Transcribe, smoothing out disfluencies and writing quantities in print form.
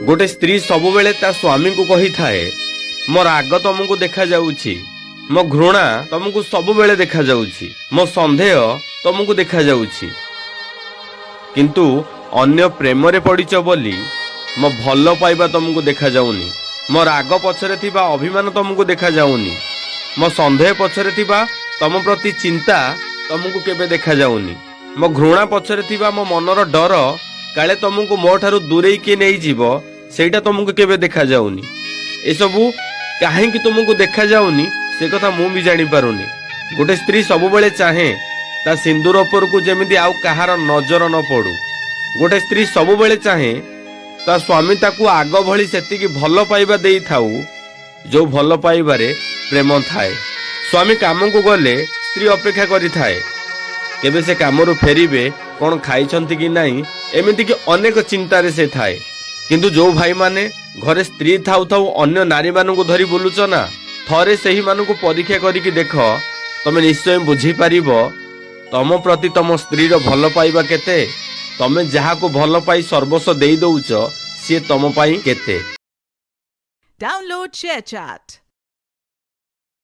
गोटे स्त्री सबुबेले ता स्वामी को कही थाए मो राग तुमको देखा जाउछि, मो घृणा तुमको सबुबेले देखा जाउछि, मो संदेह तुमको देखा जाउछि, किंतु अन्य प्रेम रे पड़िच बोली मो भल पाइबा तुमको देखा जाउनी, मो राग पछरे थिबा अभिमान तुमको देखा जाउनी, मो संदेह पछरे थिबा तुम प्रति चिंता तुमको केबे देखा जाउनी, मो घृणा पछरे थिबा मो मनर डर काले तुमको मो ठारू दूरेई के नहीं जीव सेटा तुमको केबे देखा जाउनी। ए सबू काहे कि तुमको देखा जाउनी से कथा मु भी जानी पारुनी। गोटे स्त्री सबुबेले चाहे ता सिंदूर उपर को जेमिति आउ कहार नजर न पड़ू। गोटे स्त्री सबुबेले चाहे ता स्वामी ताकू आग भली सेतिकी भल पाइबा देई थाऊ जो भल पाइबारे प्रेम थाए। स्वामी काम को गले स्त्री अपेक्षा करी थाए केबे से कामरू फेरिबे, कौन खाइछंती कि नहीं, एमिति कि अनेक चिंतारे से थाए। किंतु जो भाई माने घरे स्त्री थाउ थाउ अन्य नारी मानू धरी बुलुच ना, थरे सही मानू परीक्षा करिकी देख, तमे निश्चय बुझी पारिब तम प्रति तम स्त्री भल पाइबा केते, तमे जहा को भल पाई सर्वस्व देई दउच सी तम पाई केते। Download ShareChat.